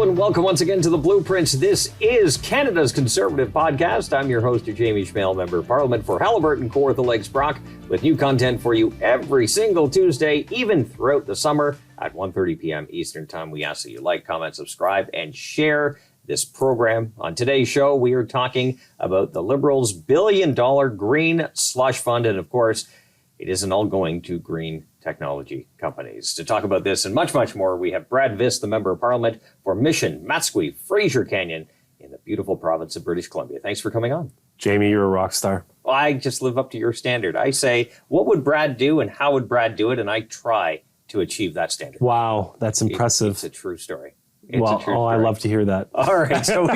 and welcome once again to The Blueprints. This is Canada's Conservative Podcast. I'm your host, Jamie Schmale, Member of Parliament for Haliburton, Kawartha Lakes, Brock, with new content for you every single Tuesday, even throughout the summer at 1:30 p.m. Eastern Time. We ask that you like, comment, subscribe, and share this program. On today's show, we are talking about the Liberals' billion-dollar green slush fund, and of course, it isn't all going to green technology companies. To talk about this and much, much more, we have Brad Vis, the Member of Parliament for Mission, Matsqui, Fraser Canyon in the beautiful province of British Columbia. Thanks for coming on. Jamie, you're a rock star. I just live up to your standard. I say, what would Brad do and how would Brad do it? And I try to achieve that standard. Wow, that's impressive. It's a true story. I love to hear that. All right, so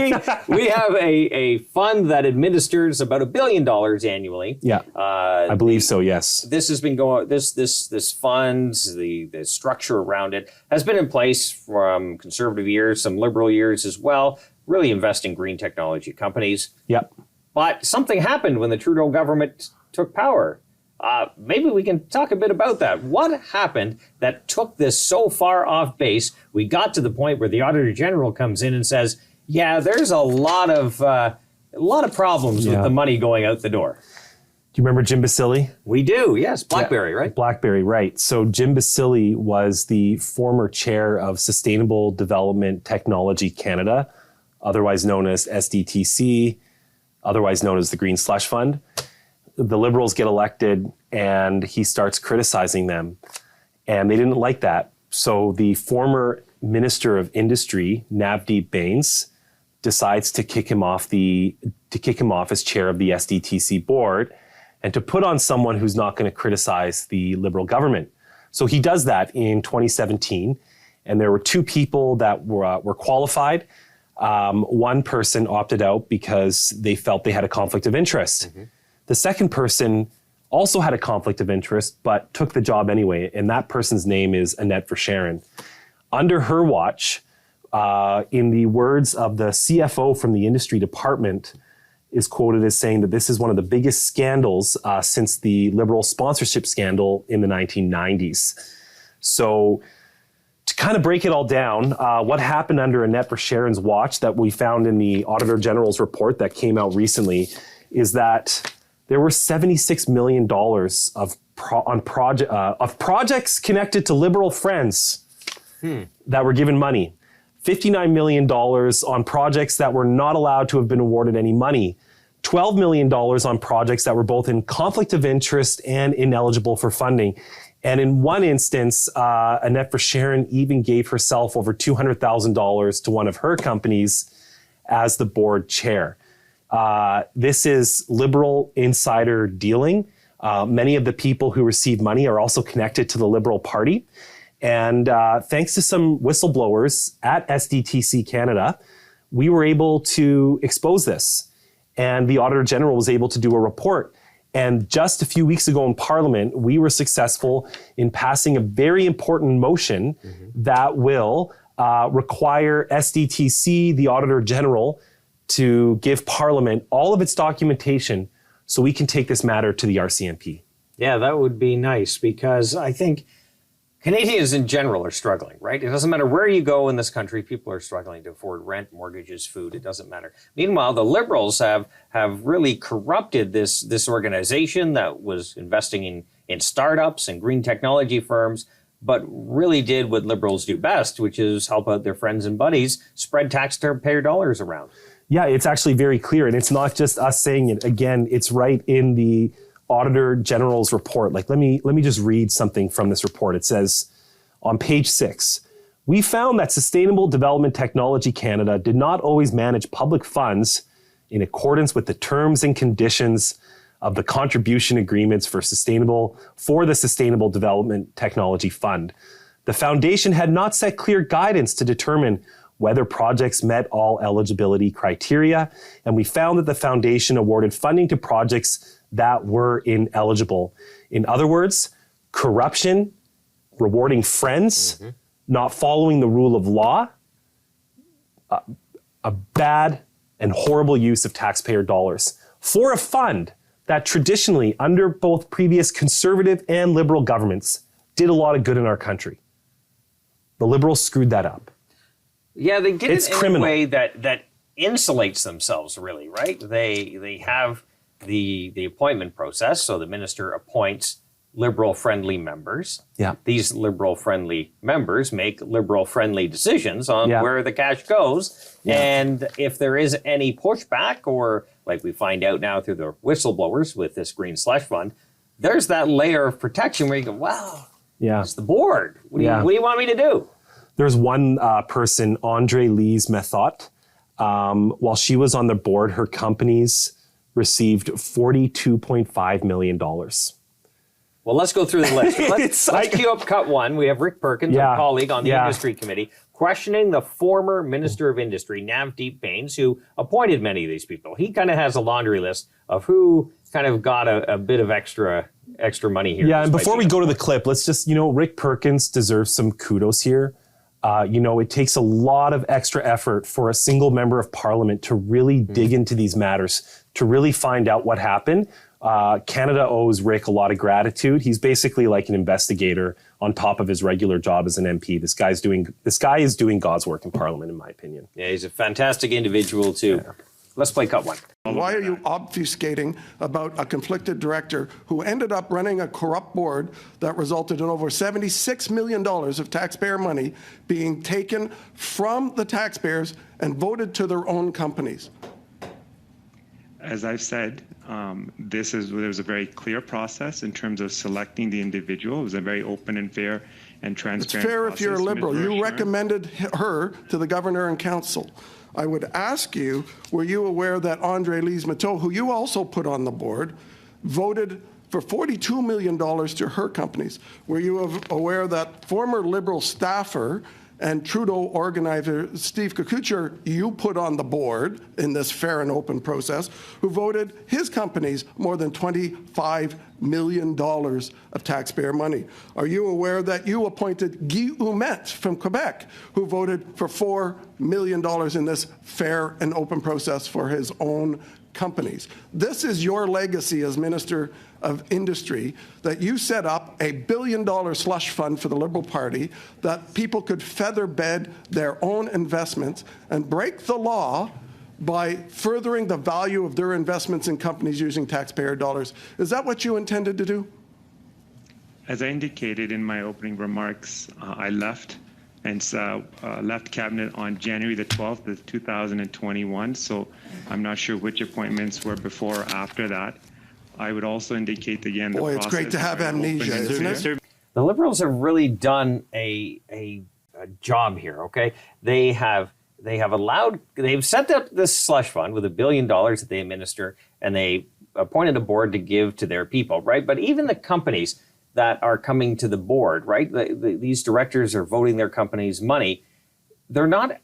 we have a fund that administers about $1 billion annually. Yeah, I believe so. Yes, this has been going. This fund, the structure around it has been in place from conservative years, some liberal years as well. Really invest in green technology companies. Yep. But something happened when the Trudeau government took power. Maybe we can talk a bit about that. What happened that took this so far off base? We got to the point where the Auditor General comes in and says, yeah, there's a lot of problems with the money going out the door. Do you remember Jim Basile? We do, yes. Blackberry, right? Blackberry, right. So Jim Basile was the former chair of Sustainable Development Technology Canada, otherwise known as SDTC, otherwise known as the Green Slush Fund. The Liberals get elected and he starts criticizing them. And they didn't like that. So the former Minister of Industry, Navdeep Bains, decides to kick him off as chair of the SDTC board and to put on someone who's not going to criticize the Liberal government. So he does that in 2017. And there were two people that were qualified. One person opted out because they felt they had a conflict of interest. Mm-hmm. The second person also had a conflict of interest, but took the job anyway, and that person's name is Annette Verschaeren. Under her watch, in the words of the CFO from the industry department, is quoted as saying that this is one of the biggest scandals since the Liberal sponsorship scandal in the 1990s. So to kind of break it all down, what happened under Annette Verschaeren's watch that we found in the Auditor General's report that came out recently is that there were $76 million of projects connected to Liberal friends that were given money. $59 million on projects that were not allowed to have been awarded any money. $12 million on projects that were both in conflict of interest and ineligible for funding. And in one instance, Annette Verschaeren even gave herself over $200,000 to one of her companies as the board chair. This is Liberal insider dealing. Many of the people who receive money are also connected to the Liberal Party. And thanks to some whistleblowers at SDTC Canada, we were able to expose this. And the Auditor General was able to do a report. And just a few weeks ago in Parliament, we were successful in passing a very important motion that will require SDTC, the Auditor General, to give Parliament all of its documentation so we can take this matter to the RCMP. Yeah, that would be nice because I think Canadians in general are struggling, right? It doesn't matter where you go in this country, people are struggling to afford rent, mortgages, food, it doesn't matter. Meanwhile, the Liberals have really corrupted this organization that was investing in startups and green technology firms, but really did what Liberals do best, which is help out their friends and buddies, spread taxpayer dollars around. Yeah, it's actually very clear. And it's not just us saying it. Again, it's right in the Auditor General's report. Like, let me just read something from this report. It says on page 6, we found that Sustainable Development Technology Canada did not always manage public funds in accordance with the terms and conditions of the contribution agreements for the Sustainable Development Technology Fund. The foundation had not set clear guidance to determine whether projects met all eligibility criteria, and we found that the foundation awarded funding to projects that were ineligible. In other words, corruption, rewarding friends, not following the rule of law, a bad and horrible use of taxpayer dollars for a fund that traditionally, under both previous Conservative and Liberal governments, did a lot of good in our country. The Liberals screwed that up. Yeah, they did It's it in criminal. a way that insulates themselves, really, right? They have the appointment process, so the minister appoints Liberal-friendly members. Yeah. These Liberal-friendly members make Liberal-friendly decisions on Yeah. where the cash goes. Yeah. And if there is any pushback, or like we find out now through the whistleblowers with this green slush fund, there's that layer of protection where you go, wow, Yeah. it's the board. What do Yeah. you want me to do? There's one person, Andre Lise Methot. While she was on the board, her companies received $42.5 million. Well, let's go through the list. Let's queue up cut one. We have Rick Perkins, Yeah. a colleague on the Yeah. Industry Committee, questioning the former Minister of Industry, Navdeep Bains, who appointed many of these people. He kind of has a laundry list of who kind of got a bit of extra money here. Yeah, and before we go to the clip, let's just, Rick Perkins deserves some kudos here. It takes a lot of extra effort for a single member of parliament to really dig into these matters, to really find out what happened. Canada owes Rick a lot of gratitude. He's basically like an investigator on top of his regular job as an MP. This guy is doing God's work in parliament, in my opinion. Yeah, he's a fantastic individual too. Yeah. Let's play cut one. Why are you obfuscating about a conflicted director who ended up running a corrupt board that resulted in over $76 million of taxpayer money being taken from the taxpayers and voted to their own companies? As I've said, there was a very clear process in terms of selecting the individual. It was a very open and fair and transparent process. It's fair if you're a Liberal. You recommended her to the Governor and Council. I would ask you, were you aware that Andre Lise Methot, who you also put on the board, voted for $42 million to her companies? Were you aware that former Liberal staffer and Trudeau organizer Steve Kukucher, you put on the board in this fair and open process, who voted his companies more than $25 million of taxpayer money? Are you aware that you appointed Guy Ouimet from Quebec, who voted for $4 million in this fair and open process for his own companies? This is your legacy as Minister of Industry, that you set up a $1 billion slush fund for the Liberal Party that people could feather bed their own investments and break the law by furthering the value of their investments in companies using taxpayer dollars. Is that what you intended to do? As I indicated in my opening remarks, I left cabinet on January the 12th of 2021, so I'm not sure which appointments were before or after that. I would also indicate again the Boy, it's great to have amnesia, isn't it? The Liberals have really done a job here, okay? They've set up this slush fund with $1 billion that they administer, and they appointed a board to give to their people, right? But even the companies that are coming to the board, right? These directors are voting their company's money. They're not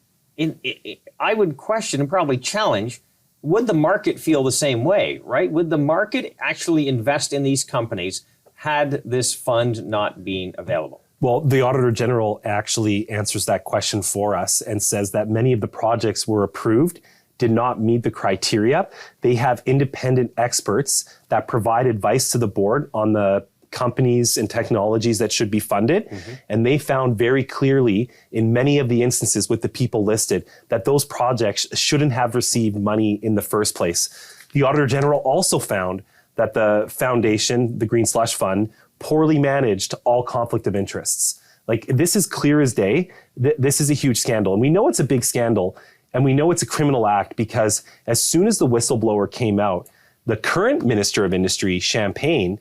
I would question and probably challenge, would the market feel the same way, right? Would the market actually invest in these companies had this fund not been available? Well, the Auditor General actually answers that question for us and says that many of the projects were approved did not meet the criteria. They have independent experts that provide advice to the board on the companies and technologies that should be funded. Mm-hmm. And they found very clearly in many of the instances with the people listed that those projects shouldn't have received money in the first place. The Auditor General also found that the foundation, the Green Slush Fund, poorly managed all conflict of interests. Like, this is clear as day. This is a huge scandal. And we know it's a big scandal. And we know it's a criminal act because as soon as the whistleblower came out, the current Minister of Industry, Champagne,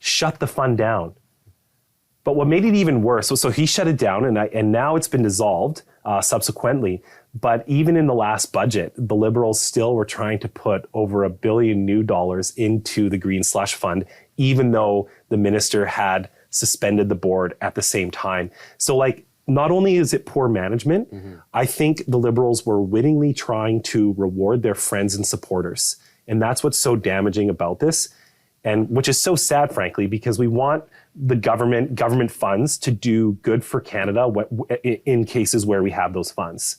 shut the fund down. But what made it even worse, so he shut it down and now it's been dissolved subsequently. But even in the last budget, the Liberals still were trying to put over $1 billion new into the Green Slush Fund, even though the minister had suspended the board at the same time. So not only is it poor management, mm-hmm. I think the Liberals were wittingly trying to reward their friends and supporters. And that's what's so damaging about this. And which is so sad, frankly, because we want the government funds to do good for Canada in cases where we have those funds.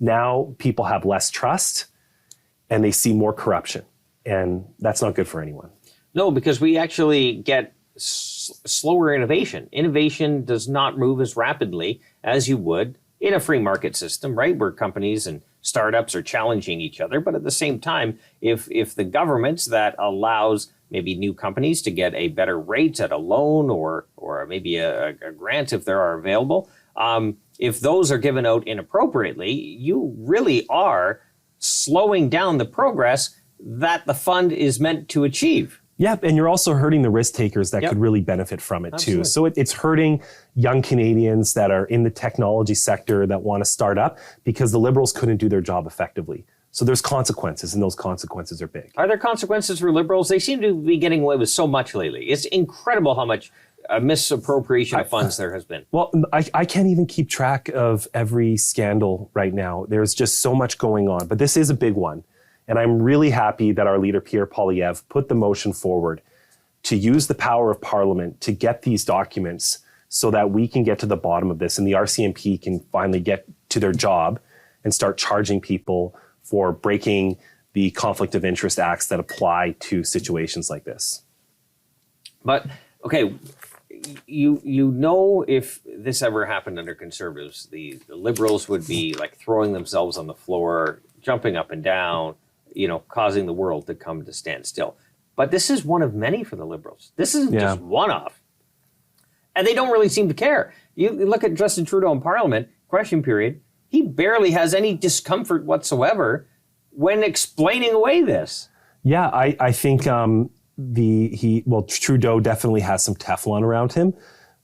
Now people have less trust and they see more corruption. And that's not good for anyone. No, because we actually get slower innovation. Innovation does not move as rapidly as you would in a free market system, right, where companies and startups are challenging each other. But at the same time, if the governments that allows maybe new companies to get a better rate at a loan or maybe a grant if there are available, if those are given out inappropriately, you really are slowing down the progress that the fund is meant to achieve. Yeah, and you're also hurting the risk takers that could really benefit from it too. So it's hurting young Canadians that are in the technology sector that want to start up because the Liberals couldn't do their job effectively. So there's consequences, and those consequences are big. Are there consequences for Liberals? They seem to be getting away with so much lately. It's incredible how much misappropriation of funds there has been. Well, I can't even keep track of every scandal right now. There's just so much going on, but this is a big one. And I'm really happy that our leader, Pierre Poilievre, put the motion forward to use the power of Parliament to get these documents so that we can get to the bottom of this and the RCMP can finally get to their job and start charging people for breaking the conflict of interest acts that apply to situations like this. But, okay, you know, if this ever happened under Conservatives, the Liberals would be like throwing themselves on the floor, jumping up and down, you know, causing the world to come to stand still. But this is one of many for the Liberals. This isn't just one-off. And they don't really seem to care. You look at Justin Trudeau in Parliament, question period, he barely has any discomfort whatsoever when explaining away this. Yeah, I think Trudeau definitely has some Teflon around him.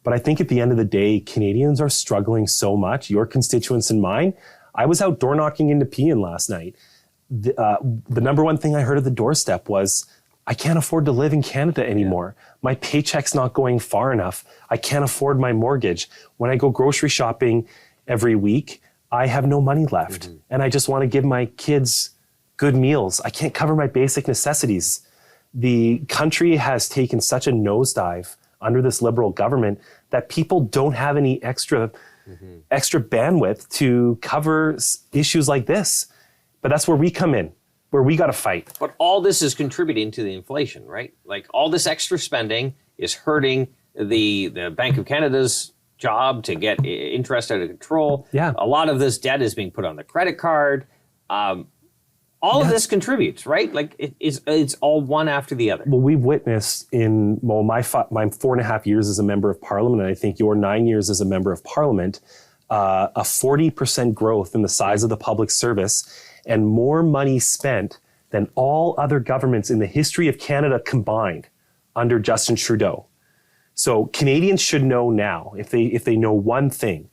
But I think at the end of the day, Canadians are struggling so much, your constituents and mine. I was out door knocking in Nepean last night. The number one thing I heard at the doorstep was, I can't afford to live in Canada anymore. My paycheck's not going far enough. I can't afford my mortgage. When I go grocery shopping every week, I have no money left. And I just want to give my kids good meals. I can't cover my basic necessities. The country has taken such a nosedive under this Liberal government that people don't have any extra bandwidth to cover issues like this. But that's where we come in, where we got to fight. But all this is contributing to the inflation, right? Like all this extra spending is hurting the Bank of Canada's job to get interest out of control. Yeah. A lot of this debt is being put on the credit card. All of this contributes, right? Like it's all one after the other. Well, we've witnessed in my 4.5 years as a member of Parliament, and I think your 9 years as a member of Parliament, a 40% growth in the size of the public service and more money spent than all other governments in the history of Canada combined under Justin Trudeau. So Canadians should know now, if they know one thing,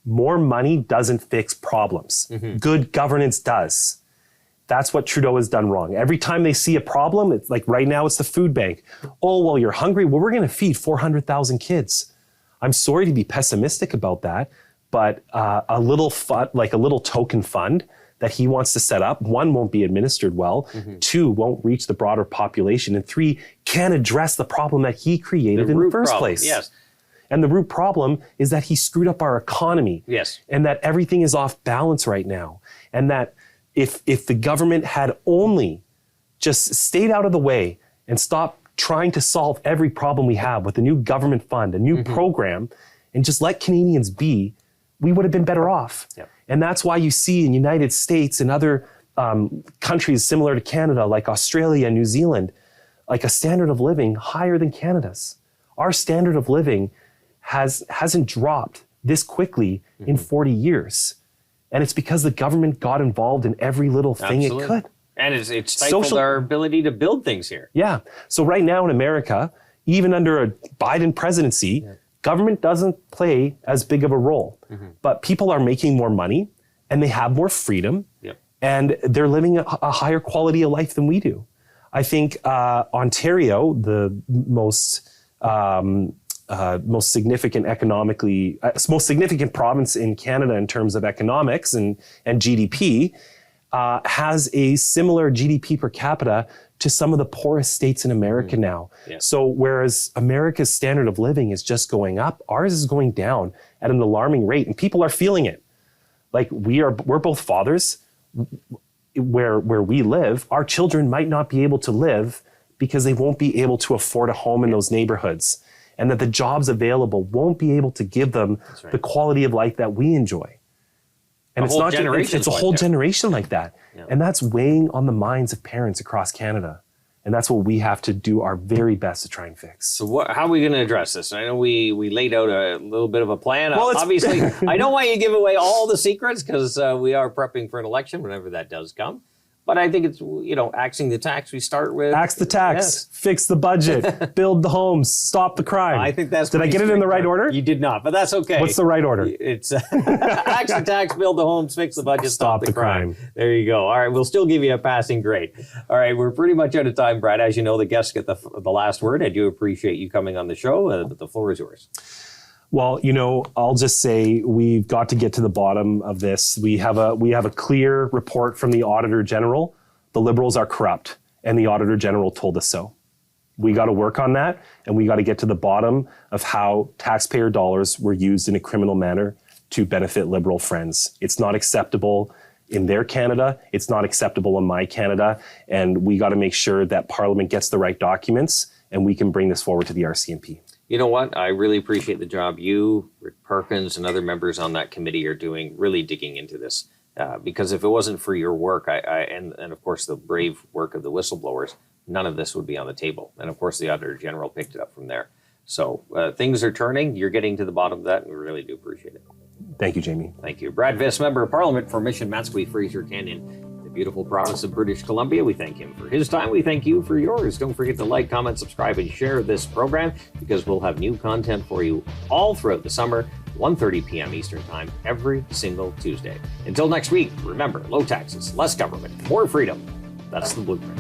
more money doesn't fix problems. Good governance does. That's what Trudeau has done wrong. Every time they see a problem, it's like right now it's the food bank. Oh, well, you're hungry? Well, we're going to feed 400,000 kids. I'm sorry to be pessimistic about that, but a little fund, like a little token fund that he wants to set up, one, won't be administered well, two, won't reach the broader population, and three, can't address the problem that he created in the first place. Yes. And the root problem is that he screwed up our economy. Yes. And that everything is off balance right now. And that if the government had only just stayed out of the way and stopped trying to solve every problem we have with a new government fund, a new program, and just let Canadians be, we would have been better off. Yep. And that's why you see in United States and other countries similar to Canada, like Australia and New Zealand, like a standard of living higher than Canada's. Our standard of living hasn't dropped this quickly in 40 years. And it's because the government got involved in every little thing it could. And it's stifled our ability to build things here. Yeah. So right now in America, even under a Biden presidency, government doesn't play as big of a role. But people are making more money and they have more freedom and they're living a higher quality of life than we do. I think Ontario, the most significant most significant province in Canada in terms of economics and GDP, has a similar GDP per capita to some of the poorest states in America now. So whereas America's standard of living is just going up, ours is going down at an alarming rate, and people are feeling it. Like we're both fathers. Where we live, our children might not be able to live because they won't be able to afford a home in those neighborhoods, and that the jobs available won't be able to give them the quality of life that we enjoy. And it's whole not generation it's a like whole that. generation like that. Yeah. And that's weighing on the minds of parents across Canada. And that's what we have to do our very best to try and fix. So how are we going to address this? I know we laid out a little bit of a plan. Well, obviously, I don't want you to give away all the secrets because we are prepping for an election whenever that does come. But I think it's, axing the tax we start with. Axe the tax, fix the budget, build the homes, stop the crime. I think that's Did I get it in the right order? You did not, but that's okay. What's the right order? It's axe the tax, build the homes, fix the budget, stop the crime. There you go. All right, we'll still give you a passing grade. All right, we're pretty much out of time, Brad. As you know, the guests get the last word. I do appreciate you coming on the show, but the floor is yours. Well, I'll just say we've got to get to the bottom of this. We have a clear report from the Auditor General. The Liberals are corrupt, and the Auditor General told us so. We got to work on that, and we got to get to the bottom of how taxpayer dollars were used in a criminal manner to benefit Liberal friends. It's not acceptable in their Canada. It's not acceptable in my Canada, and we got to make sure that Parliament gets the right documents, and we can bring this forward to the RCMP. You know what? I really appreciate the job you, Rick Perkins, and other members on that committee are doing, really digging into this. Because if it wasn't for your work, and of course the brave work of the whistleblowers, none of this would be on the table. And of course the Auditor General picked it up from there. So things are turning. You're getting to the bottom of that, and we really do appreciate it. Thank you, Jamie. Thank you. Brad Vis, Member of Parliament for Mission Matsqui, Fraser Canyon, the beautiful province of British Columbia. We thank him for his time. We thank you for yours. Don't forget to like, comment, subscribe, and share this program because we'll have new content for you all throughout the summer. 1:30 p.m. Eastern Time every single Tuesday. Until next week, remember, low taxes, less government, more freedom. That's the blueprint.